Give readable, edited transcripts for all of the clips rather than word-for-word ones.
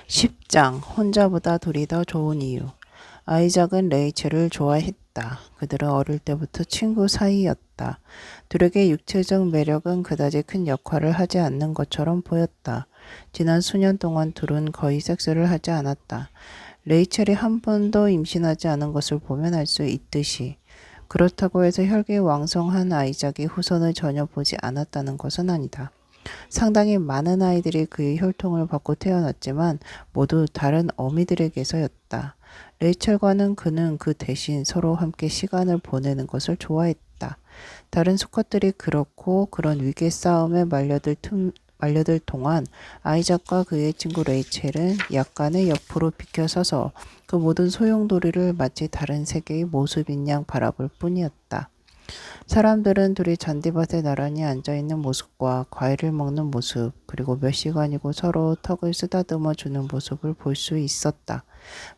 10장 혼자보다 둘이 더 좋은 이유. 아이작은 레이첼을 좋아했다. 그들은 어릴 때부터 친구 사이였다. 둘에게 육체적 매력은 그다지 큰 역할을 하지 않는 것처럼 보였다. 지난 수년 동안 둘은 거의 섹스를 하지 않았다. 레이첼이 한 번도 임신하지 않은 것을 보면 알 수 있듯이. 그렇다고 해서 혈기왕성한 아이작이 후손을 전혀 보지 않았다는 것은 아니다. 상당히 많은 아이들이 그의 혈통을 받고 태어났지만 모두 다른 어미들에게서였다. 레이첼과는 그는 그 대신 서로 함께 시간을 보내는 것을 좋아했다. 다른 수컷들이 그렇고 그런 위계 싸움에 말려들 동안 아이작과 그의 친구 레이첼은 약간의 옆으로 비켜서서 그 모든 소용돌이를 마치 다른 세계의 모습인 양 바라볼 뿐이었다. 사람들은 둘이 잔디밭에 나란히 앉아있는 모습과 과일을 먹는 모습, 그리고 몇 시간이고 서로 턱을 쓰다듬어 주는 모습을 볼 수 있었다.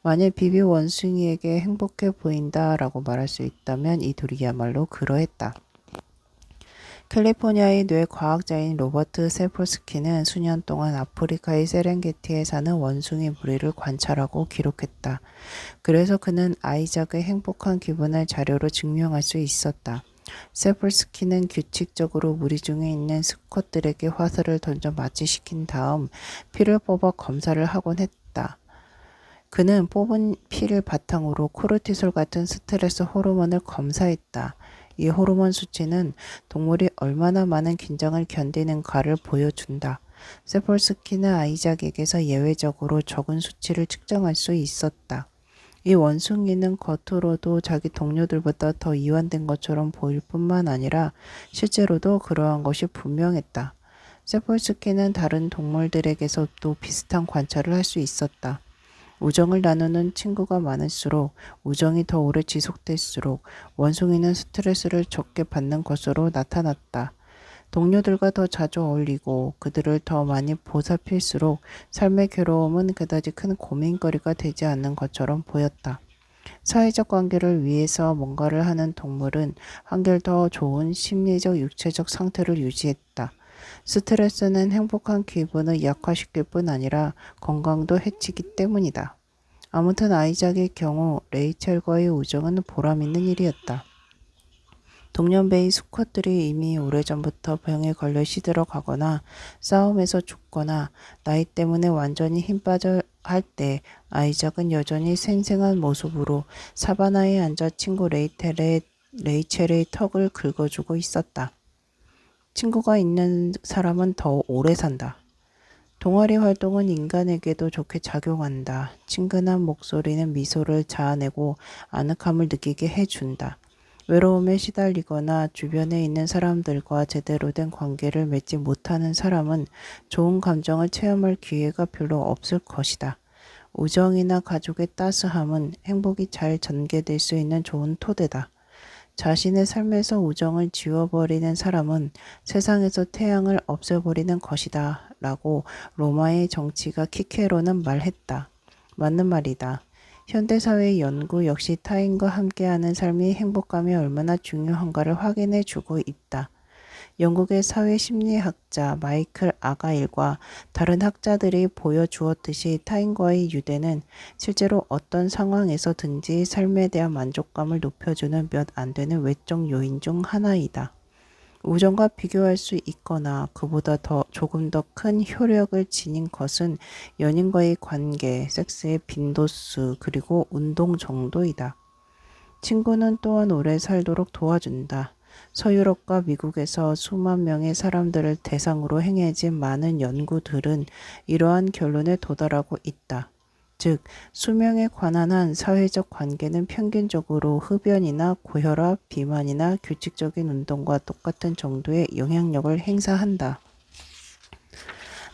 만일 비비 원숭이에게 행복해 보인다라고 말할 수 있다면 이 둘이야말로 그러했다. 캘리포니아의 뇌과학자인 로버트 세폴스키는 수년 동안 아프리카의 세렝게티에 사는 원숭이 무리를 관찰하고 기록했다. 그래서 그는 아이작의 행복한 기분을 자료로 증명할 수 있었다. 세폴스키는 규칙적으로 무리 중에 있는 수컷들에게 화살을 던져 마취시킨 다음 피를 뽑아 검사를 하곤 했다. 그는 뽑은 피를 바탕으로 코르티솔 같은 스트레스 호르몬을 검사했다. 이 호르몬 수치는 동물이 얼마나 많은 긴장을 견디는가를 보여준다. 세폴스키는 아이작에게서 예외적으로 적은 수치를 측정할 수 있었다. 이 원숭이는 겉으로도 자기 동료들보다 더 이완된 것처럼 보일 뿐만 아니라 실제로도 그러한 것이 분명했다. 세폴스키는 다른 동물들에게서도 비슷한 관찰을 할 수 있었다. 우정을 나누는 친구가 많을수록, 우정이 더 오래 지속될수록 원숭이는 스트레스를 적게 받는 것으로 나타났다. 동료들과 더 자주 어울리고 그들을 더 많이 보살필수록 삶의 괴로움은 그다지 큰 고민거리가 되지 않는 것처럼 보였다. 사회적 관계를 위해서 뭔가를 하는 동물은 한결 더 좋은 심리적, 육체적 상태를 유지했다. 스트레스는 행복한 기분을 약화시킬 뿐 아니라 건강도 해치기 때문이다. 아무튼 아이작의 경우 레이첼과의 우정은 보람 있는 일이었다. 동년배의 수컷들이 이미 오래전부터 병에 걸려 시들어가거나 싸움에서 죽거나 나이 때문에 완전히 힘 빠져 할 때 아이작은 여전히 생생한 모습으로 사바나에 앉아 친구 레이첼의 턱을 긁어주고 있었다. 친구가 있는 사람은 더 오래 산다. 동아리 활동은 인간에게도 좋게 작용한다. 친근한 목소리는 미소를 자아내고 아늑함을 느끼게 해준다. 외로움에 시달리거나 주변에 있는 사람들과 제대로 된 관계를 맺지 못하는 사람은 좋은 감정을 체험할 기회가 별로 없을 것이다. 우정이나 가족의 따스함은 행복이 잘 전개될 수 있는 좋은 토대다. 자신의 삶에서 우정을 지워버리는 사람은 세상에서 태양을 없애버리는 것이다. 라고 로마의 정치가 키케로는 말했다. 맞는 말이다. 현대사회의 연구 역시 타인과 함께하는 삶이 행복감이 얼마나 중요한가를 확인해 주고 있다. 영국의 사회심리학자 마이클 아가일과 다른 학자들이 보여주었듯이 타인과의 유대는 실제로 어떤 상황에서든지 삶에 대한 만족감을 높여주는 몇 안 되는 외적 요인 중 하나이다. 우정과 비교할 수 있거나 그보다 조금 더 큰 효력을 지닌 것은 연인과의 관계, 섹스의 빈도수, 그리고 운동 정도이다. 친구는 또한 오래 살도록 도와준다. 서유럽과 미국에서 수만 명의 사람들을 대상으로 행해진 많은 연구들은 이러한 결론에 도달하고 있다. 즉, 수명에 관한 한 사회적 관계는 평균적으로 흡연이나 고혈압, 비만이나 규칙적인 운동과 똑같은 정도의 영향력을 행사한다.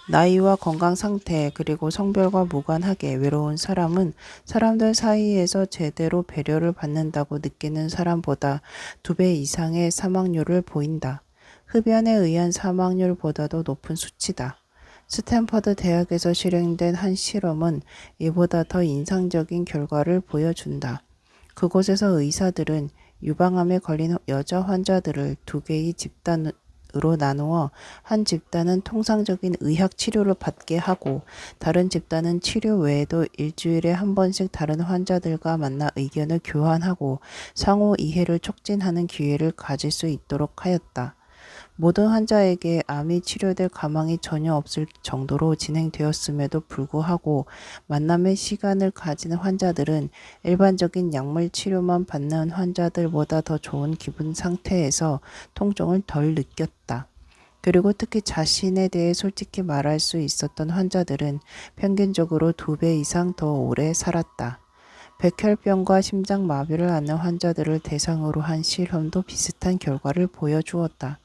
나이와 건강 상태 그리고 성별과 무관하게 외로운 사람은 사람들 사이에서 제대로 배려를 받는다고 느끼는 사람보다 2배 이상의 사망률을 보인다. 흡연에 의한 사망률보다도 높은 수치다. 스탠퍼드 대학에서 실행된 한 실험은 이보다 더 인상적인 결과를 보여준다. 그곳에서 의사들은 유방암에 걸린 여자 환자들을 2개의 집단 집단으로 나누어 한 집단은 통상적인 의학 치료를 받게 하고 다른 집단은 치료 외에도 일주일에 한 번씩 다른 환자들과 만나 의견을 교환하고 상호 이해를 촉진하는 기회를 가질 수 있도록 하였다. 모든 환자에게 암이 치료될 가망이 전혀 없을 정도로 진행되었음에도 불구하고 만남의 시간을 가진 환자들은 일반적인 약물 치료만 받는 환자들보다 더 좋은 기분 상태에서 통증을 덜 느꼈다. 그리고 특히 자신에 대해 솔직히 말할 수 있었던 환자들은 평균적으로 2배 이상 더 오래 살았다. 백혈병과 심장마비를 앓는 환자들을 대상으로 한 실험도 비슷한 결과를 보여주었다.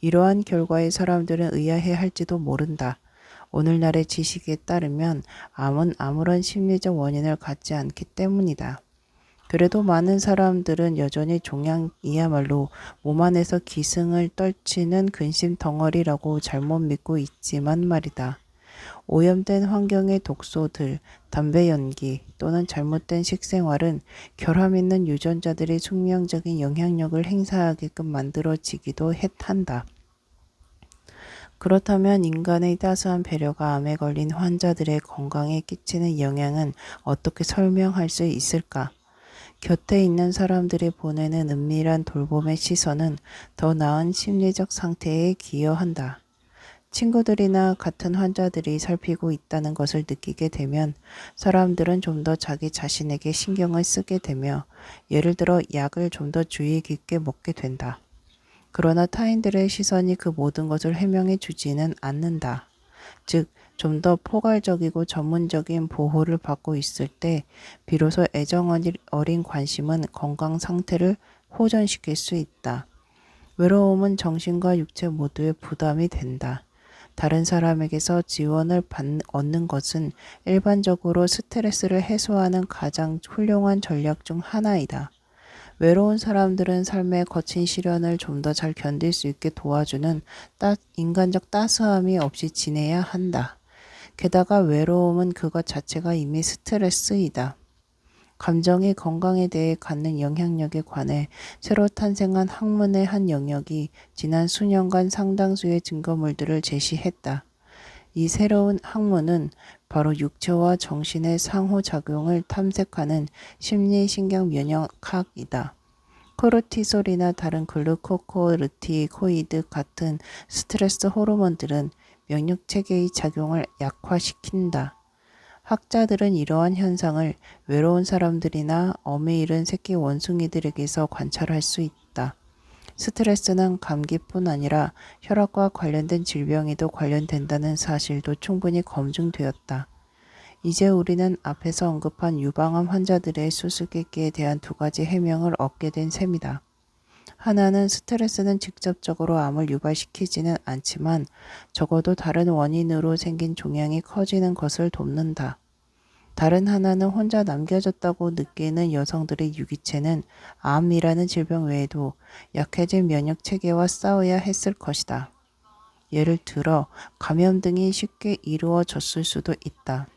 이러한 결과에 사람들은 의아해할지도 모른다. 오늘날의 지식에 따르면 암은 아무런 심리적 원인을 갖지 않기 때문이다. 그래도 많은 사람들은 여전히 종양이야말로 몸 안에서 기승을 떨치는 근심 덩어리라고 잘못 믿고 있지만 말이다. 오염된 환경의 독소들, 담배 연기 또는 잘못된 식생활은 결함 있는 유전자들이 숙명적인 영향력을 행사하게끔 만들어지기도 한다. 그렇다면 인간의 따스한 배려가 암에 걸린 환자들의 건강에 끼치는 영향은 어떻게 설명할 수 있을까? 곁에 있는 사람들이 보내는 은밀한 돌봄의 시선은 더 나은 심리적 상태에 기여한다. 친구들이나 같은 환자들이 살피고 있다는 것을 느끼게 되면 사람들은 좀 더 자기 자신에게 신경을 쓰게 되며 예를 들어 약을 좀 더 주의 깊게 먹게 된다. 그러나 타인들의 시선이 그 모든 것을 해명해 주지는 않는다. 즉, 좀 더 포괄적이고 전문적인 보호를 받고 있을 때 비로소 애정 어린 관심은 건강 상태를 호전시킬 수 있다. 외로움은 정신과 육체 모두에 부담이 된다. 다른 사람에게서 지원을 얻는 것은 일반적으로 스트레스를 해소하는 가장 훌륭한 전략 중 하나이다. 외로운 사람들은 삶의 거친 시련을 좀 더 잘 견딜 수 있게 도와주는 인간적 따스함이 없이 지내야 한다. 게다가 외로움은 그것 자체가 이미 스트레스이다. 감정이 건강에 대해 갖는 영향력에 관해 새로 탄생한 학문의 한 영역이 지난 수년간 상당수의 증거물들을 제시했다. 이 새로운 학문은 바로 육체와 정신의 상호작용을 탐색하는 심리신경면역학이다. 코르티솔이나 다른 글루코코르티코이드 같은 스트레스 호르몬들은 면역체계의 작용을 약화시킨다. 학자들은 이러한 현상을 외로운 사람들이나 엄에 이른 새끼 원숭이들에게서 관찰할 수 있다. 스트레스는 감기뿐 아니라 혈압과 관련된 질병에도 관련된다는 사실도 충분히 검증되었다. 이제 우리는 앞에서 언급한 유방암 환자들의 수수께끼에 대한 2가지 해명을 얻게 된 셈이다. 하나는 스트레스는 직접적으로 암을 유발시키지는 않지만 적어도 다른 원인으로 생긴 종양이 커지는 것을 돕는다. 다른 하나는 혼자 남겨졌다고 느끼는 여성들의 유기체는 암이라는 질병 외에도 약해진 면역 체계와 싸워야 했을 것이다. 예를 들어 감염 등이 쉽게 이루어졌을 수도 있다.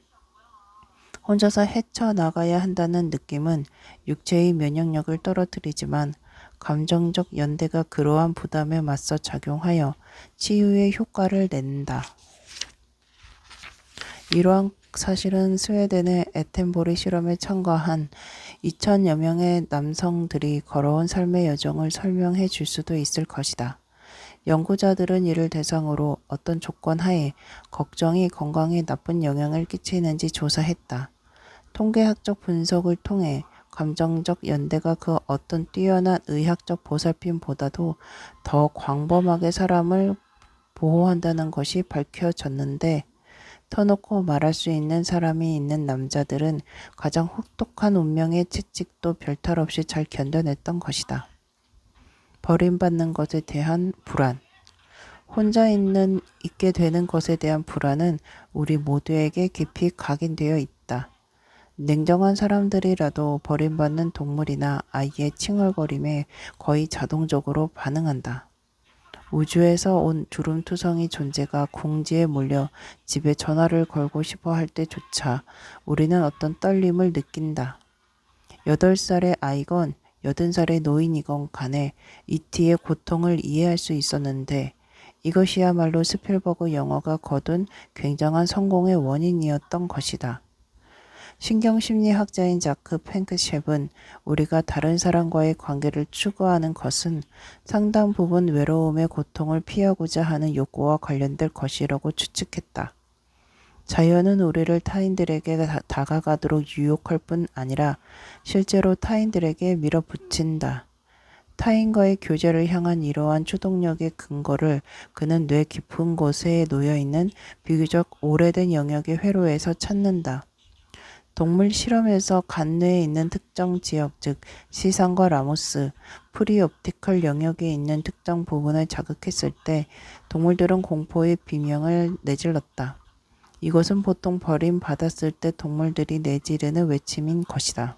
혼자서 헤쳐나가야 한다는 느낌은 육체의 면역력을 떨어뜨리지만 감정적 연대가 그러한 부담에 맞서 작용하여 치유의 효과를 낸다. 이러한 사실은 스웨덴의 에텐보리 실험에 참가한 2,000여 명의 남성들이 걸어온 삶의 여정을 설명해 줄 수도 있을 것이다. 연구자들은 이를 대상으로 어떤 조건 하에 걱정이 건강에 나쁜 영향을 끼치는지 조사했다. 통계학적 분석을 통해 감정적 연대가 그 어떤 뛰어난 의학적 보살핌보다도 더 광범하게 사람을 보호한다는 것이 밝혀졌는데 터놓고 말할 수 있는 사람이 있는 남자들은 가장 혹독한 운명의 채찍도 별탈 없이 잘 견뎌냈던 것이다. 버림받는 것에 대한 불안. 혼자 있게 되는 것에 대한 불안은 우리 모두에게 깊이 각인되어 있다. 냉정한 사람들이라도 버림받는 동물이나 아이의 칭얼거림에 거의 자동적으로 반응한다. 우주에서 온 주름투성이 존재가 궁지에 몰려 집에 전화를 걸고 싶어 할 때조차 우리는 어떤 떨림을 느낀다. 8살의 아이건 80살의 노인이건 간에 이티의 고통을 이해할 수 있었는데 이것이야말로 스필버그 영화가 거둔 굉장한 성공의 원인이었던 것이다. 신경심리학자인 자크 팽크셰프는 우리가 다른 사람과의 관계를 추구하는 것은 상당 부분 외로움의 고통을 피하고자 하는 욕구와 관련될 것이라고 추측했다. 자연은 우리를 타인들에게 다가가도록 유혹할 뿐 아니라 실제로 타인들에게 밀어붙인다. 타인과의 교제를 향한 이러한 추동력의 근거를 그는 뇌 깊은 곳에 놓여있는 비교적 오래된 영역의 회로에서 찾는다. 동물 실험에서 간뇌에 있는 특정 지역, 즉 시상과 라모스, 프리옵티컬 영역에 있는 특정 부분을 자극했을 때 동물들은 공포의 비명을 내질렀다. 이것은 보통 버림받았을 때 동물들이 내지르는 외침인 것이다.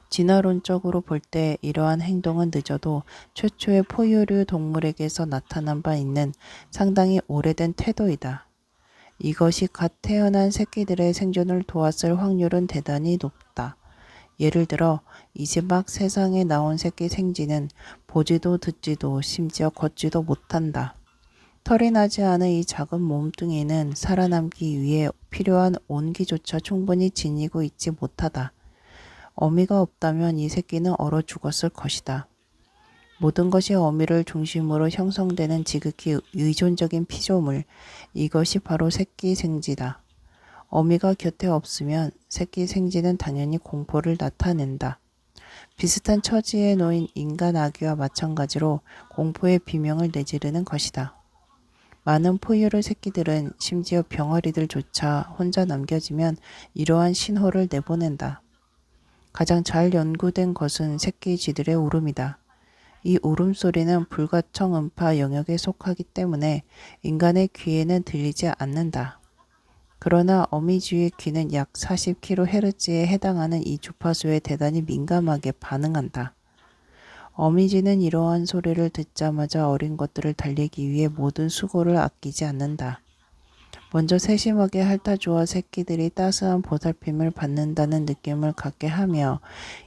진화론적으로 볼 때 이러한 행동은 늦어도 최초의 포유류 동물에게서 나타난 바 있는 상당히 오래된 태도이다. 이것이 갓 태어난 새끼들의 생존을 도왔을 확률은 대단히 높다. 예를 들어 이제 막 세상에 나온 새끼 생쥐는 보지도 듣지도 심지어 걷지도 못한다. 털이 나지 않은 이 작은 몸뚱이는 살아남기 위해 필요한 온기조차 충분히 지니고 있지 못하다. 어미가 없다면 이 새끼는 얼어 죽었을 것이다. 모든 것이 어미를 중심으로 형성되는 지극히 의존적인 피조물, 이것이 바로 새끼 생쥐다. 어미가 곁에 없으면 새끼 생쥐는 당연히 공포를 나타낸다. 비슷한 처지에 놓인 인간 아기와 마찬가지로 공포의 비명을 내지르는 것이다. 많은 포유류 새끼들은 심지어 병아리들조차 혼자 남겨지면 이러한 신호를 내보낸다. 가장 잘 연구된 것은 새끼 쥐들의 울음이다. 이 울음소리는 불가청 음파 영역에 속하기 때문에 인간의 귀에는 들리지 않는다. 그러나 어미쥐의 귀는 약 40kHz에 해당하는 이 주파수에 대단히 민감하게 반응한다. 어미쥐는 이러한 소리를 듣자마자 어린 것들을 달리기 위해 모든 수고를 아끼지 않는다. 먼저 세심하게 핥아주어 새끼들이 따스한 보살핌을 받는다는 느낌을 갖게 하며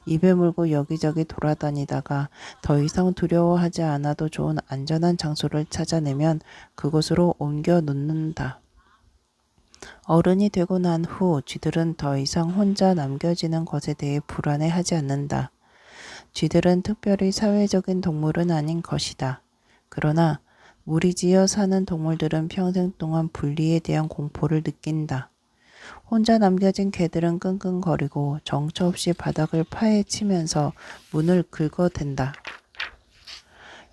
입에 물고 여기저기 돌아다니다가 더 이상 두려워하지 않아도 좋은 안전한 장소를 찾아내면 그곳으로 옮겨 놓는다. 어른이 되고 난 후 쥐들은 더 이상 혼자 남겨지는 것에 대해 불안해하지 않는다. 쥐들은 특별히 사회적인 동물은 아닌 것이다. 그러나 무리지어 사는 동물들은 평생 동안 분리에 대한 공포를 느낀다. 혼자 남겨진 개들은 끙끙거리고 정처 없이 바닥을 파헤치면서 문을 긁어댄다.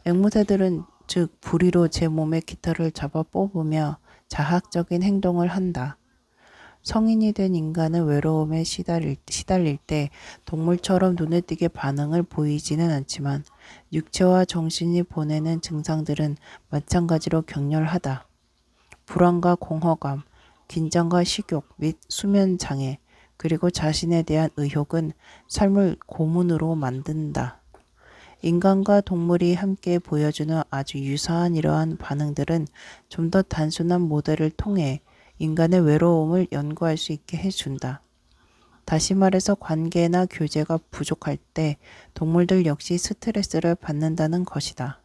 앵무새들은 즉 부리로 제 몸의 깃털을 잡아 뽑으며 자학적인 행동을 한다. 성인이 된 인간은 외로움에 시달릴 때 동물처럼 눈에 띄게 반응을 보이지는 않지만 육체와 정신이 보내는 증상들은 마찬가지로 격렬하다. 불안과 공허감, 긴장과 식욕 및 수면 장애, 그리고 자신에 대한 의혹은 삶을 고문으로 만든다. 인간과 동물이 함께 보여주는 아주 유사한 이러한 반응들은 좀 더 단순한 모델을 통해 인간의 외로움을 연구할 수 있게 해준다. 다시 말해서 관계나 교제가 부족할 때 동물들 역시 스트레스를 받는다는 것이다.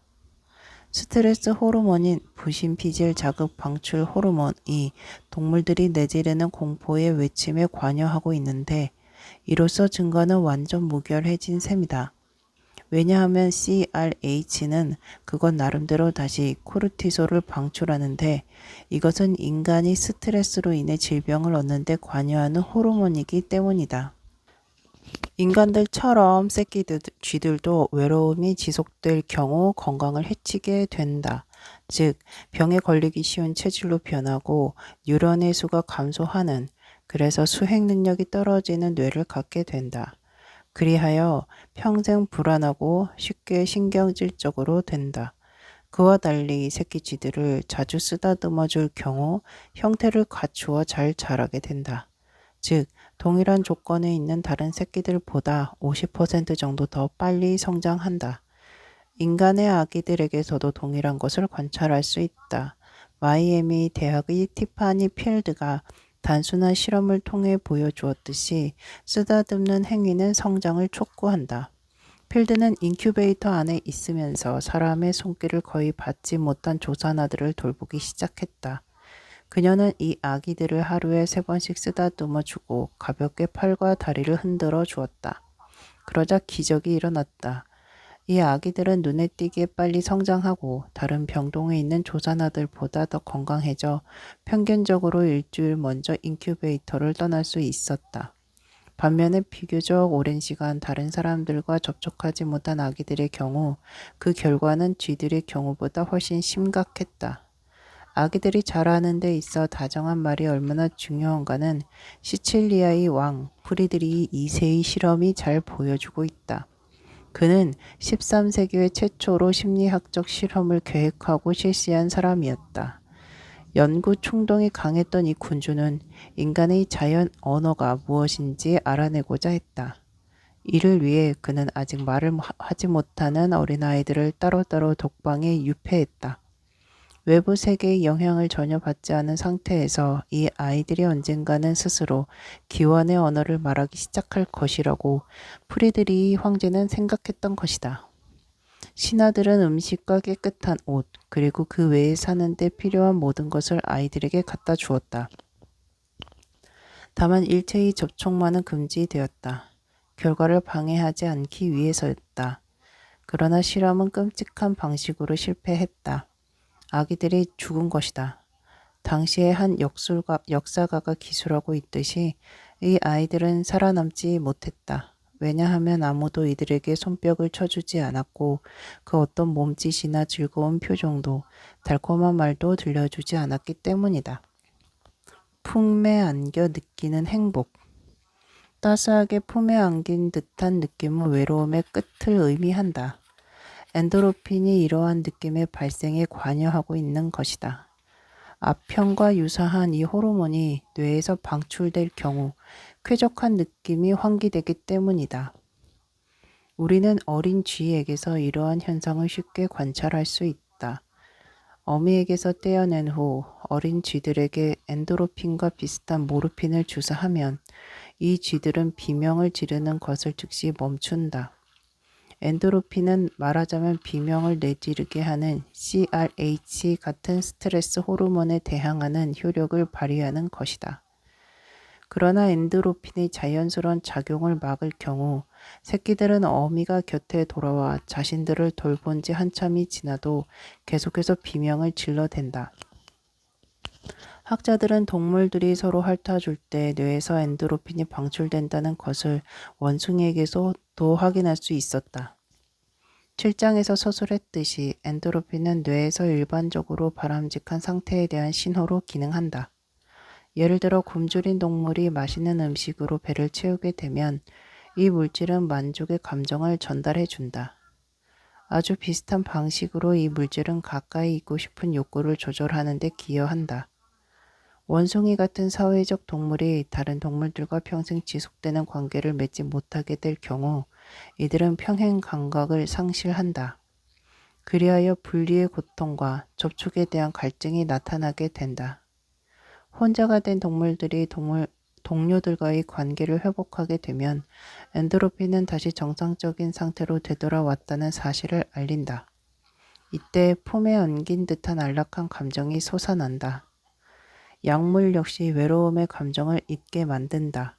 스트레스 호르몬인 부신피질 자극 방출 호르몬이 동물들이 내지르는 공포의 외침에 관여하고 있는데 이로써 증거는 완전 무결해진 셈이다. 왜냐하면 CRH는 그것 나름대로 다시 코르티솔을 방출하는데 이것은 인간이 스트레스로 인해 질병을 얻는 데 관여하는 호르몬이기 때문이다. 인간들처럼 새끼 쥐들도 외로움이 지속될 경우 건강을 해치게 된다. 즉 병에 걸리기 쉬운 체질로 변하고 뉴런의 수가 감소하는, 그래서 수행 능력이 떨어지는 뇌를 갖게 된다. 그리하여 평생 불안하고 쉽게 신경질적으로 된다. 그와 달리 새끼 쥐들을 자주 쓰다듬어 줄 경우 형태를 갖추어 잘 자라게 된다. 즉 동일한 조건에 있는 다른 새끼들보다 50% 정도 더 빨리 성장한다. 인간의 아기들에게서도 동일한 것을 관찰할 수 있다. 마이애미 대학의 티파니 필드가 단순한 실험을 통해 보여주었듯이 쓰다듬는 행위는 성장을 촉구한다. 필드는 인큐베이터 안에 있으면서 사람의 손길을 거의 받지 못한 조산아들을 돌보기 시작했다. 그녀는 이 아기들을 하루에 3번씩 쓰다듬어 주고 가볍게 팔과 다리를 흔들어 주었다. 그러자 기적이 일어났다. 이 아기들은 눈에 띄게 빨리 성장하고 다른 병동에 있는 조산아들보다 더 건강해져 평균적으로 일주일 먼저 인큐베이터를 떠날 수 있었다. 반면에 비교적 오랜 시간 다른 사람들과 접촉하지 못한 아기들의 경우 그 결과는 쥐들의 경우보다 훨씬 심각했다. 아기들이 자라는 데 있어 다정한 말이 얼마나 중요한가는 시칠리아의 왕 프리드리히 2세의 실험이 잘 보여주고 있다. 그는 13세기의 최초로 심리학적 실험을 계획하고 실시한 사람이었다. 연구 충동이 강했던 이 군주는 인간의 자연 언어가 무엇인지 알아내고자 했다. 이를 위해 그는 아직 말을 하지 못하는 어린아이들을 따로따로 독방에 유폐했다. 외부 세계의 영향을 전혀 받지 않은 상태에서 이 아이들이 언젠가는 스스로 기원의 언어를 말하기 시작할 것이라고 프리드리히 황제는 생각했던 것이다. 신하들은 음식과 깨끗한 옷, 그리고 그 외에 사는데 필요한 모든 것을 아이들에게 갖다 주었다. 다만 일체의 접촉만은 금지되었다. 결과를 방해하지 않기 위해서였다. 그러나 실험은 끔찍한 방식으로 실패했다. 아기들이 죽은 것이다. 당시에 한 역사가가 기술하고 있듯이 이 아이들은 살아남지 못했다. 왜냐하면 아무도 이들에게 손뼉을 쳐주지 않았고 그 어떤 몸짓이나 즐거운 표정도 달콤한 말도 들려주지 않았기 때문이다. 품에 안겨 느끼는 행복. 따스하게 품에 안긴 듯한 느낌은 외로움의 끝을 의미한다. 엔도르핀이 이러한 느낌의 발생에 관여하고 있는 것이다. 아편과 유사한 이 호르몬이 뇌에서 방출될 경우 쾌적한 느낌이 환기되기 때문이다. 우리는 어린 쥐에게서 이러한 현상을 쉽게 관찰할 수 있다. 어미에게서 떼어낸 후 어린 쥐들에게 엔도르핀과 비슷한 모르핀을 주사하면 이 쥐들은 비명을 지르는 것을 즉시 멈춘다. 엔도르핀은 말하자면 비명을 내지르게 하는 CRH 같은 스트레스 호르몬에 대항하는 효력을 발휘하는 것이다. 그러나 엔도르핀의 자연스러운 작용을 막을 경우 새끼들은 어미가 곁에 돌아와 자신들을 돌본 지 한참이 지나도 계속해서 비명을 질러댄다. 학자들은 동물들이 서로 핥아줄 때 뇌에서 엔도르핀이 방출된다는 것을 원숭이에게서도 확인할 수 있었다. 7장에서 서술했듯이 엔도르핀은 뇌에서 일반적으로 바람직한 상태에 대한 신호로 기능한다. 예를 들어 굶주린 동물이 맛있는 음식으로 배를 채우게 되면 이 물질은 만족의 감정을 전달해 준다. 아주 비슷한 방식으로 이 물질은 가까이 있고 싶은 욕구를 조절하는 데 기여한다. 원숭이 같은 사회적 동물이 다른 동물들과 평생 지속되는 관계를 맺지 못하게 될 경우 이들은 평행 감각을 상실한다. 그리하여 분리의 고통과 접촉에 대한 갈증이 나타나게 된다. 혼자가 된 동물들이 동료들과의 관계를 회복하게 되면 엔도르핀은 다시 정상적인 상태로 되돌아왔다는 사실을 알린다. 이때 품에 안긴 듯한 안락한 감정이 솟아난다. 약물 역시 외로움의 감정을 잊게 만든다.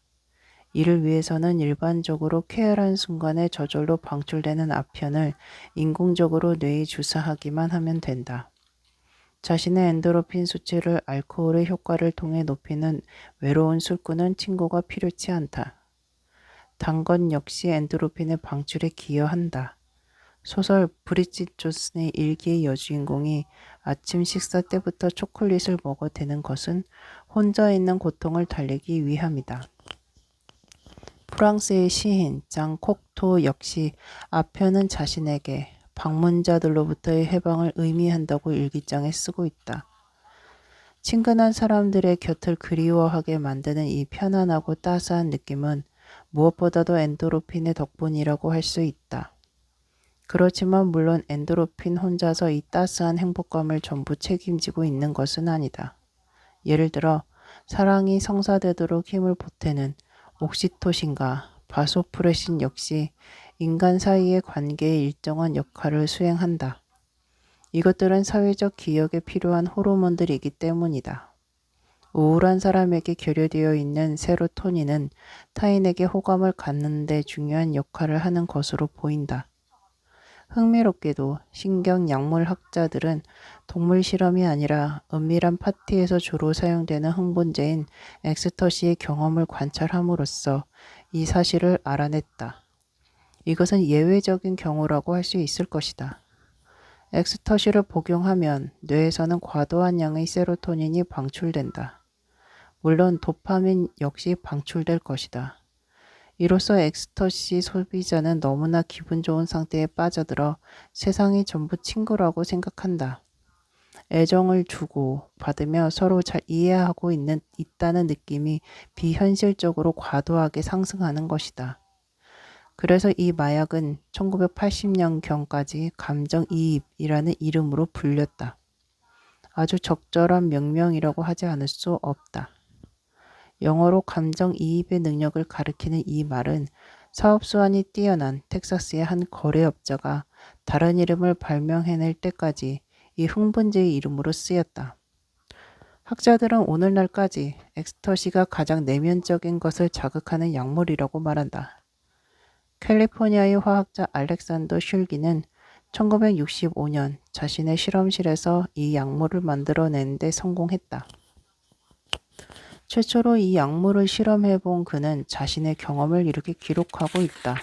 이를 위해서는 일반적으로 쾌활한 순간에 저절로 방출되는 아편을 인공적으로 뇌에 주사하기만 하면 된다. 자신의 엔도르핀 수치를 알코올의 효과를 통해 높이는 외로운 술꾼은 친구가 필요치 않다. 단 것 역시 엔도르핀의 방출에 기여한다. 소설 브리짓 존슨의 일기의 여주인공이 아침 식사 때부터 초콜릿을 먹어대는 것은 혼자 있는 고통을 달래기 위함이다. 프랑스의 시인 장 콕토 역시 아편은 자신에게 방문자들로부터의 해방을 의미한다고 일기장에 쓰고 있다. 친근한 사람들의 곁을 그리워하게 만드는 이 편안하고 따스한 느낌은 무엇보다도 엔도르핀의 덕분이라고 할 수 있다. 그렇지만 물론 엔도르핀 혼자서 이 따스한 행복감을 전부 책임지고 있는 것은 아니다. 예를 들어 사랑이 성사되도록 힘을 보태는 옥시토신과 바소프레신 역시 인간 사이의 관계에 일정한 역할을 수행한다. 이것들은 사회적 기억에 필요한 호르몬들이기 때문이다. 우울한 사람에게 결여되어 있는 세로토닌은 타인에게 호감을 갖는 데 중요한 역할을 하는 것으로 보인다. 흥미롭게도 신경약물학자들은 동물 실험이 아니라 은밀한 파티에서 주로 사용되는 흥분제인 엑스터시의 경험을 관찰함으로써 이 사실을 알아냈다. 이것은 예외적인 경우라고 할 수 있을 것이다. 엑스터시를 복용하면 뇌에서는 과도한 양의 세로토닌이 방출된다. 물론 도파민 역시 방출될 것이다. 이로써 엑스터시 소비자는 너무나 기분 좋은 상태에 빠져들어 세상이 전부 친구라고 생각한다. 애정을 주고 받으며 서로 잘 이해하고 있다는 느낌이 비현실적으로 과도하게 상승하는 것이다. 그래서 이 마약은 1980년경까지 감정이입이라는 이름으로 불렸다. 아주 적절한 명명이라고 하지 않을 수 없다. 영어로 감정이입의 능력을 가리키는 이 말은 사업 수완이 뛰어난 텍사스의 한 거래업자가 다른 이름을 발명해낼 때까지 이 흥분제의 이름으로 쓰였다. 학자들은 오늘날까지 엑스터시가 가장 내면적인 것을 자극하는 약물이라고 말한다. 캘리포니아의 화학자 알렉산더 슐기는 1965년 자신의 실험실에서 이 약물을 만들어낸 데 성공했다. 최초로 이 약물을 실험해본 그는 자신의 경험을 이렇게 기록하고 있다.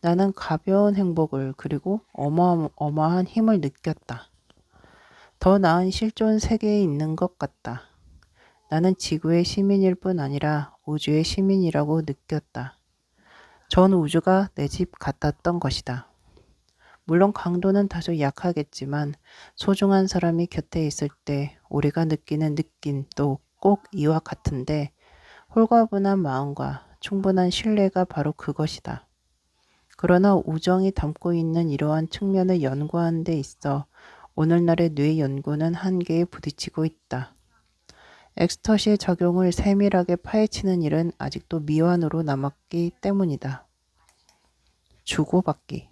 나는 가벼운 행복을 그리고 어마어마한 힘을 느꼈다. 더 나은 실존 세계에 있는 것 같다. 나는 지구의 시민일 뿐 아니라 우주의 시민이라고 느꼈다. 전 우주가 내 집 같았던 것이다. 물론 강도는 다소 약하겠지만 소중한 사람이 곁에 있을 때 우리가 느끼는 느낌도 꼭 이와 같은데 홀가분한 마음과 충분한 신뢰가 바로 그것이다. 그러나 우정이 담고 있는 이러한 측면을 연구하는 데 있어 오늘날의 뇌 연구는 한계에 부딪히고 있다. 엑스터시의 작용을 세밀하게 파헤치는 일은 아직도 미완으로 남았기 때문이다. 주고받기.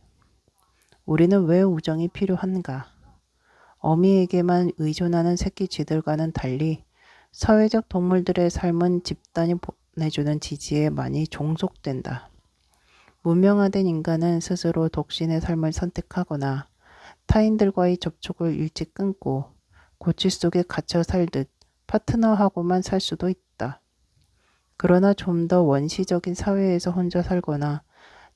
우리는 왜 우정이 필요한가? 어미에게만 의존하는 새끼 쥐들과는 달리 사회적 동물들의 삶은 집단이 보내주는 지지에 많이 종속된다. 문명화된 인간은 스스로 독신의 삶을 선택하거나 타인들과의 접촉을 일찍 끊고 고치 속에 갇혀 살듯 파트너하고만 살 수도 있다. 그러나 좀 더 원시적인 사회에서 혼자 살거나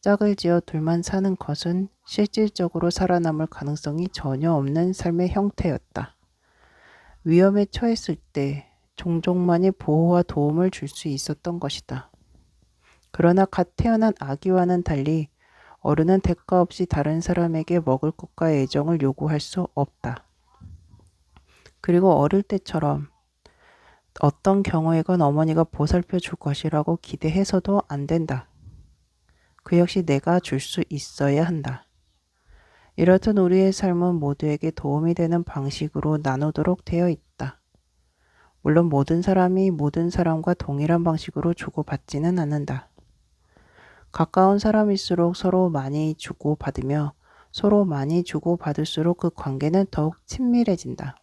짝을 지어 둘만 사는 것은 실질적으로 살아남을 가능성이 전혀 없는 삶의 형태였다. 위험에 처했을 때 종족만이 보호와 도움을 줄 수 있었던 것이다. 그러나 갓 태어난 아기와는 달리 어른은 대가 없이 다른 사람에게 먹을 것과 애정을 요구할 수 없다. 그리고 어릴 때처럼 어떤 경우에건 어머니가 보살펴 줄 것이라고 기대해서도 안 된다. 그 역시 내가 줄 수 있어야 한다. 이렇듯 우리의 삶은 모두에게 도움이 되는 방식으로 나누도록 되어 있다. 물론 모든 사람이 모든 사람과 동일한 방식으로 주고받지는 않는다. 가까운 사람일수록 서로 많이 주고받으며 서로 많이 주고받을수록 그 관계는 더욱 친밀해진다.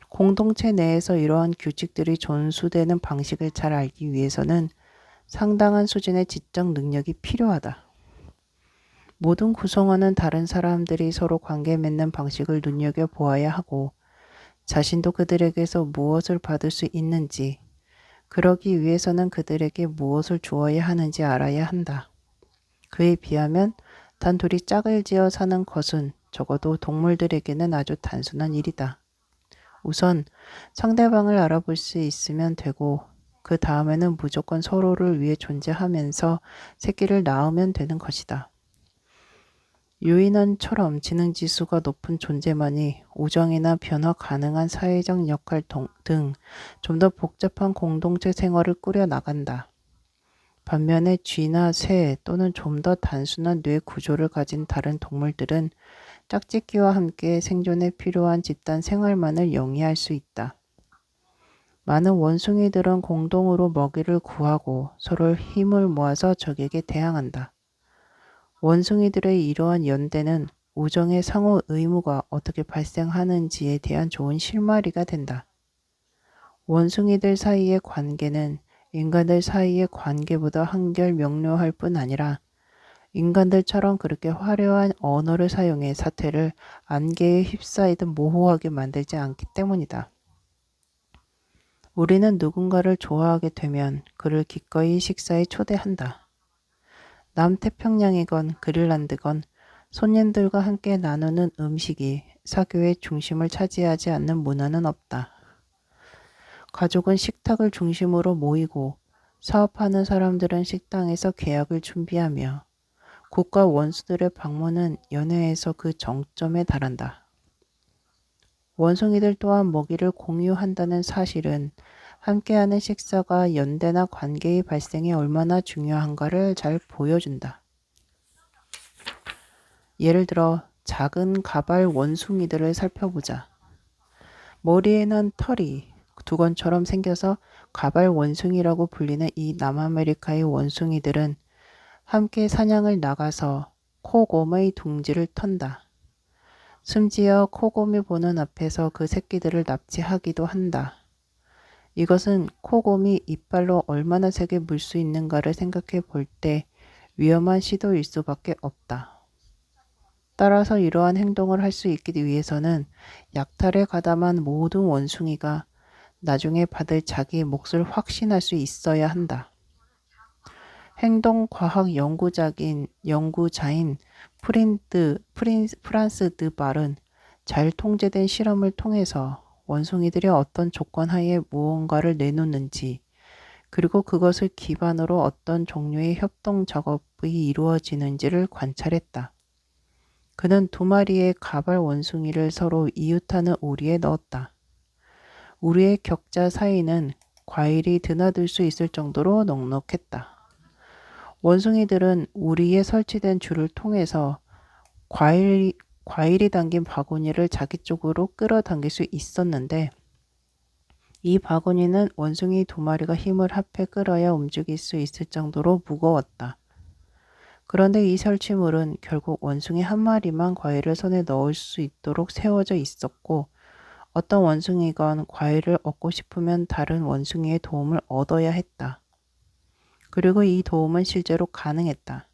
공동체 내에서 이러한 규칙들이 존수되는 방식을 잘 알기 위해서는 상당한 수준의 지적 능력이 필요하다. 모든 구성원은 다른 사람들이 서로 관계 맺는 방식을 눈여겨보아야 하고 자신도 그들에게서 무엇을 받을 수 있는지, 그러기 위해서는 그들에게 무엇을 주어야 하는지 알아야 한다. 그에 비하면 단둘이 짝을 지어 사는 것은 적어도 동물들에게는 아주 단순한 일이다. 우선 상대방을 알아볼 수 있으면 되고 그 다음에는 무조건 서로를 위해 존재하면서 새끼를 낳으면 되는 것이다. 유인원처럼 지능지수가 높은 존재만이 우정이나 변화 가능한 사회적 역할 등 좀 더 복잡한 공동체 생활을 꾸려나간다. 반면에 쥐나 새 또는 좀 더 단순한 뇌 구조를 가진 다른 동물들은 짝짓기와 함께 생존에 필요한 집단 생활만을 영위할 수 있다. 많은 원숭이들은 공동으로 먹이를 구하고 서로 힘을 모아서 적에게 대항한다. 원숭이들의 이러한 연대는 우정의 상호 의무가 어떻게 발생하는지에 대한 좋은 실마리가 된다. 원숭이들 사이의 관계는 인간들 사이의 관계보다 한결 명료할 뿐 아니라 인간들처럼 그렇게 화려한 언어를 사용해 사태를 안개에 휩싸이듯 모호하게 만들지 않기 때문이다. 우리는 누군가를 좋아하게 되면 그를 기꺼이 식사에 초대한다. 남태평양이건 그린란드건 손님들과 함께 나누는 음식이 사교의 중심을 차지하지 않는 문화는 없다. 가족은 식탁을 중심으로 모이고 사업하는 사람들은 식당에서 계약을 준비하며 국가 원수들의 방문은 연회에서 그 정점에 달한다. 원숭이들 또한 먹이를 공유한다는 사실은 함께하는 식사가 연대나 관계의 발생에 얼마나 중요한가를 잘 보여준다. 예를 들어 작은 가발 원숭이들을 살펴보자. 머리에는 털이 두건처럼 생겨서 가발 원숭이라고 불리는 이 남아메리카의 원숭이들은 함께 사냥을 나가서 코곰의 둥지를 턴다. 심지어 코곰이 보는 앞에서 그 새끼들을 납치하기도 한다. 이것은 코곰이 이빨로 얼마나 세게 물 수 있는가를 생각해 볼 때 위험한 시도일 수밖에 없다. 따라서 이러한 행동을 할 수 있기 위해서는 약탈에 가담한 모든 원숭이가 나중에 받을 자기의 몫을 확신할 수 있어야 한다. 행동과학 연구자인 프란스 드 발은 잘 통제된 실험을 통해서 원숭이들이 어떤 조건 하에 무언가를 내놓는지, 그리고 그것을 기반으로 어떤 종류의 협동 작업이 이루어지는지를 관찰했다. 그는 2마리의 가발 원숭이를 서로 이웃하는 우리에 넣었다. 우리의 격자 사이는 과일이 드나들 수 있을 정도로 넉넉했다. 원숭이들은 우리에 설치된 줄을 통해서 과일이 담긴 바구니를 자기 쪽으로 끌어당길 수 있었는데, 이 바구니는 원숭이 2마리가 힘을 합해 끌어야 움직일 수 있을 정도로 무거웠다. 그런데 이 설치물은 결국 원숭이 1마리만 과일을 손에 넣을 수 있도록 세워져 있었고, 어떤 원숭이건 과일을 얻고 싶으면 다른 원숭이의 도움을 얻어야 했다. 그리고 이 도움은 실제로 가능했다.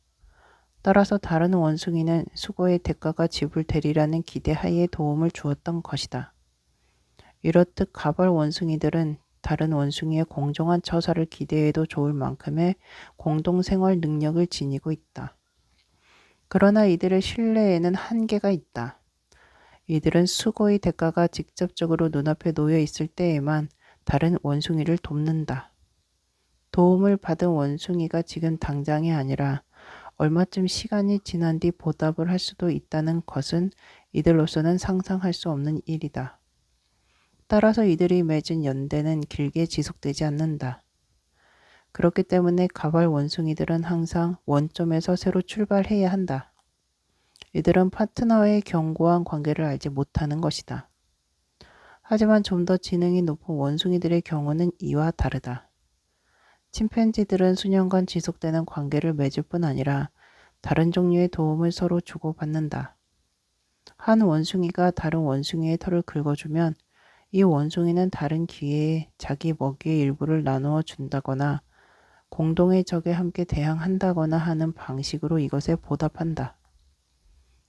따라서 다른 원숭이는 수고의 대가가 지불되리라는 기대하에 도움을 주었던 것이다. 이렇듯 가발 원숭이들은 다른 원숭이의 공정한 처사를 기대해도 좋을 만큼의 공동생활 능력을 지니고 있다. 그러나 이들의 신뢰에는 한계가 있다. 이들은 수고의 대가가 직접적으로 눈앞에 놓여 있을 때에만 다른 원숭이를 돕는다. 도움을 받은 원숭이가 지금 당장이 아니라 얼마쯤 시간이 지난 뒤 보답을 할 수도 있다는 것은 이들로서는 상상할 수 없는 일이다. 따라서 이들이 맺은 연대는 길게 지속되지 않는다. 그렇기 때문에 가발 원숭이들은 항상 원점에서 새로 출발해야 한다. 이들은 파트너의 견고한 관계를 알지 못하는 것이다. 하지만 좀 더 지능이 높은 원숭이들의 경우는 이와 다르다. 침팬지들은 수년간 지속되는 관계를 맺을 뿐 아니라 다른 종류의 도움을 서로 주고받는다. 한 원숭이가 다른 원숭이의 털을 긁어주면 이 원숭이는 다른 기회에 자기 먹이의 일부를 나누어 준다거나 공동의 적에 함께 대항한다거나 하는 방식으로 이것에 보답한다.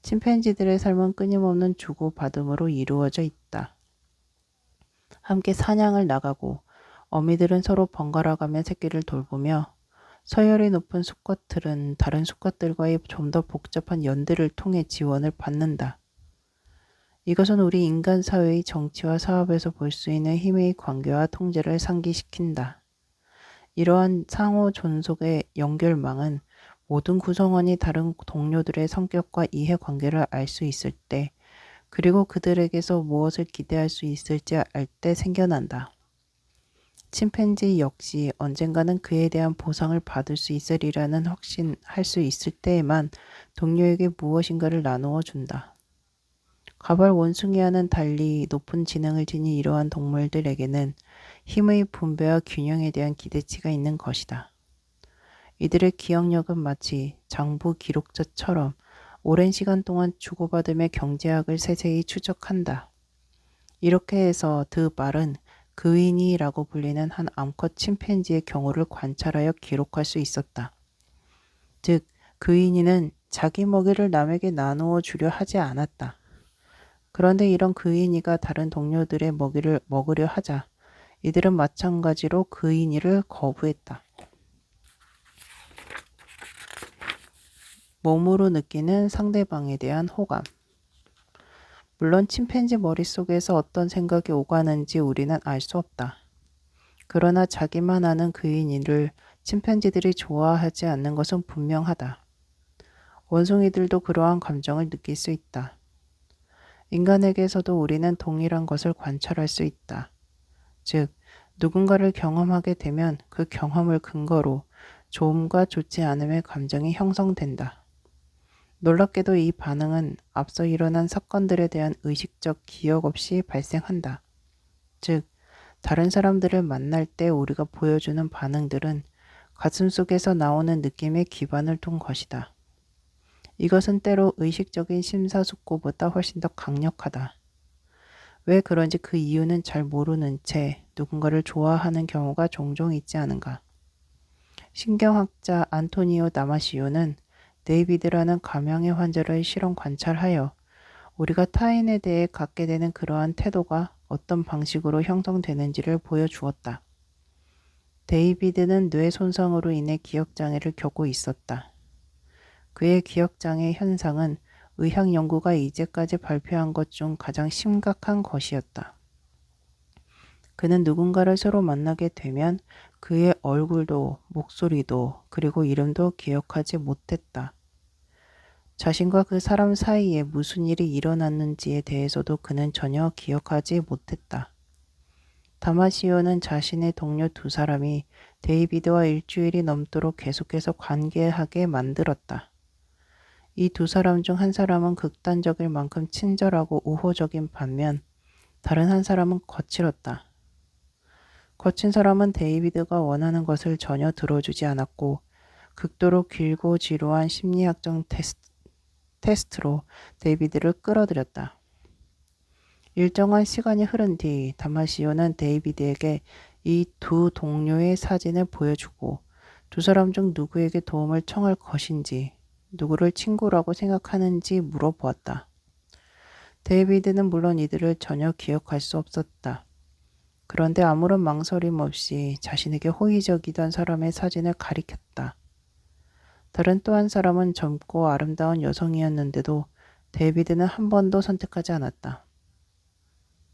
침팬지들의 삶은 끊임없는 주고받음으로 이루어져 있다. 함께 사냥을 나가고 어미들은 서로 번갈아가며 새끼를 돌보며 서열이 높은 수컷들은 다른 수컷들과의 좀 더 복잡한 연대를 통해 지원을 받는다. 이것은 우리 인간 사회의 정치와 사업에서 볼 수 있는 힘의 관계와 통제를 상기시킨다. 이러한 상호 존속의 연결망은 모든 구성원이 다른 동료들의 성격과 이해관계를 알 수 있을 때, 그리고 그들에게서 무엇을 기대할 수 있을지 알 때 생겨난다. 침팬지 역시 언젠가는 그에 대한 보상을 받을 수 있으리라는 확신할 수 있을 때에만 동료에게 무엇인가를 나누어 준다. 가발 원숭이와는 달리 높은 지능을 지닌 이러한 동물들에게는 힘의 분배와 균형에 대한 기대치가 있는 것이다. 이들의 기억력은 마치 장부 기록자처럼 오랜 시간 동안 주고받으며 경제학을 세세히 추적한다. 이렇게 해서 드 말은 그위니라고 불리는 한 암컷 침팬지의 경우를 관찰하여 기록할 수 있었다. 즉, 그위니는 자기 먹이를 남에게 나누어 주려 하지 않았다. 그런데 이런 그위니가 다른 동료들의 먹이를 먹으려 하자 이들은 마찬가지로 그위니를 거부했다. 몸으로 느끼는 상대방에 대한 호감. 물론 침팬지 머릿속에서 어떤 생각이 오가는지 우리는 알 수 없다. 그러나 자기만 아는 그인이를 침팬지들이 좋아하지 않는 것은 분명하다. 원숭이들도 그러한 감정을 느낄 수 있다. 인간에게서도 우리는 동일한 것을 관찰할 수 있다. 즉, 누군가를 경험하게 되면 그 경험을 근거로 좋음과 좋지 않음의 감정이 형성된다. 놀랍게도 이 반응은 앞서 일어난 사건들에 대한 의식적 기억 없이 발생한다. 즉, 다른 사람들을 만날 때 우리가 보여주는 반응들은 가슴속에서 나오는 느낌의 기반을 둔 것이다. 이것은 때로 의식적인 심사숙고보다 훨씬 더 강력하다. 왜 그런지 그 이유는 잘 모르는 채 누군가를 좋아하는 경우가 종종 있지 않은가. 신경학자 안토니오 다마시오는 데이비드라는 감염의 환자를 실험 관찰하여 우리가 타인에 대해 갖게 되는 그러한 태도가 어떤 방식으로 형성되는지를 보여주었다. 데이비드는 뇌 손상으로 인해 기억장애를 겪고 있었다. 그의 기억장애 현상은 의학 연구가 이제까지 발표한 것 중 가장 심각한 것이었다. 그는 누군가를 새로 만나게 되면 그의 얼굴도 목소리도 그리고 이름도 기억하지 못했다. 자신과 그 사람 사이에 무슨 일이 일어났는지에 대해서도 그는 전혀 기억하지 못했다. 다마시오는 자신의 동료 두 사람이 데이비드와 일주일이 넘도록 계속해서 관계하게 만들었다. 이 두 사람 중 한 사람은 극단적일 만큼 친절하고 우호적인 반면 다른 한 사람은 거칠었다. 거친 사람은 데이비드가 원하는 것을 전혀 들어주지 않았고 극도로 길고 지루한 심리학적 테스트로 데이비드를 끌어들였다. 일정한 시간이 흐른 뒤 다마시오는 데이비드에게 이 두 동료의 사진을 보여주고 두 사람 중 누구에게 도움을 청할 것인지 누구를 친구라고 생각하는지 물어보았다. 데이비드는 물론 이들을 전혀 기억할 수 없었다. 그런데 아무런 망설임 없이 자신에게 호의적이던 사람의 사진을 가리켰다. 다른 또 한 사람은 젊고 아름다운 여성이었는데도 데이비드는 한 번도 선택하지 않았다.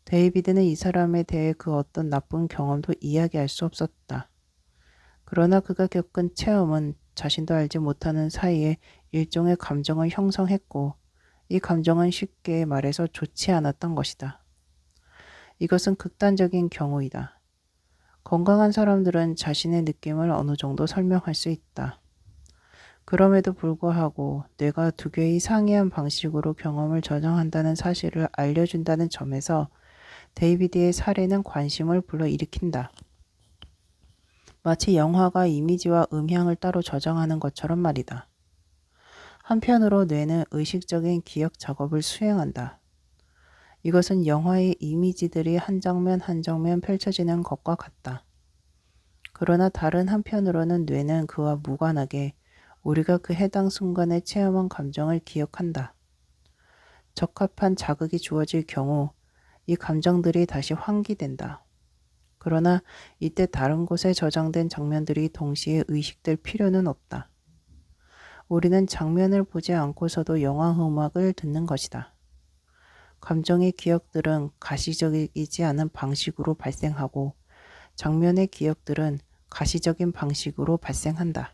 데이비드는 이 사람에 대해 그 어떤 나쁜 경험도 이야기할 수 없었다. 그러나 그가 겪은 체험은 자신도 알지 못하는 사이에 일종의 감정을 형성했고 이 감정은 쉽게 말해서 좋지 않았던 것이다. 이것은 극단적인 경우이다. 건강한 사람들은 자신의 느낌을 어느 정도 설명할 수 있다. 그럼에도 불구하고 뇌가 두 개의 상이한 방식으로 경험을 저장한다는 사실을 알려준다는 점에서 데이비드의 사례는 관심을 불러일으킨다. 마치 영화가 이미지와 음향을 따로 저장하는 것처럼 말이다. 한편으로 뇌는 의식적인 기억 작업을 수행한다. 이것은 영화의 이미지들이 한 장면 한 장면 펼쳐지는 것과 같다. 그러나 다른 한편으로는 뇌는 그와 무관하게 우리가 그 해당 순간에 체험한 감정을 기억한다. 적합한 자극이 주어질 경우 이 감정들이 다시 환기된다. 그러나 이때 다른 곳에 저장된 장면들이 동시에 의식될 필요는 없다. 우리는 장면을 보지 않고서도 영화 음악을 듣는 것이다. 감정의 기억들은 가시적이지 않은 방식으로 발생하고 장면의 기억들은 가시적인 방식으로 발생한다.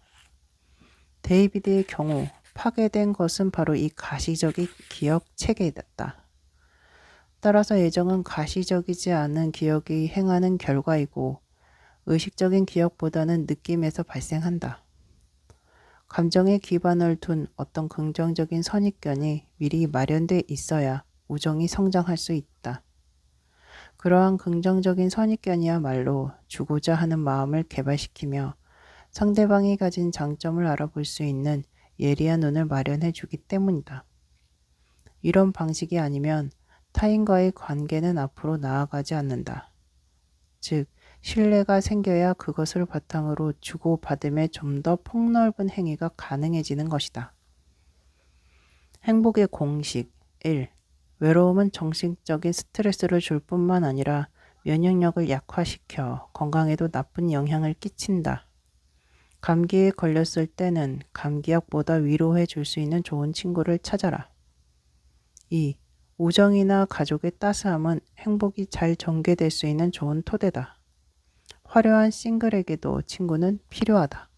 데이비드의 경우 파괴된 것은 바로 이 가시적인 기억 체계였다. 따라서 애정은 가시적이지 않은 기억이 행하는 결과이고 의식적인 기억보다는 느낌에서 발생한다. 감정의 기반을 둔 어떤 긍정적인 선입견이 미리 마련돼 있어야 우정이 성장할 수 있다. 그러한 긍정적인 선입견이야말로 주고자 하는 마음을 개발시키며 상대방이 가진 장점을 알아볼 수 있는 예리한 눈을 마련해 주기 때문이다. 이런 방식이 아니면 타인과의 관계는 앞으로 나아가지 않는다. 즉, 신뢰가 생겨야 그것을 바탕으로 주고받음의 좀 더 폭넓은 행위가 가능해지는 것이다. 행복의 공식 1. 외로움은 정신적인 스트레스를 줄 뿐만 아니라 면역력을 약화시켜 건강에도 나쁜 영향을 끼친다. 감기에 걸렸을 때는 감기약보다 위로해 줄 수 있는 좋은 친구를 찾아라. 2. 우정이나 가족의 따스함은 행복이 잘 전개될 수 있는 좋은 토대다. 화려한 싱글에게도 친구는 필요하다.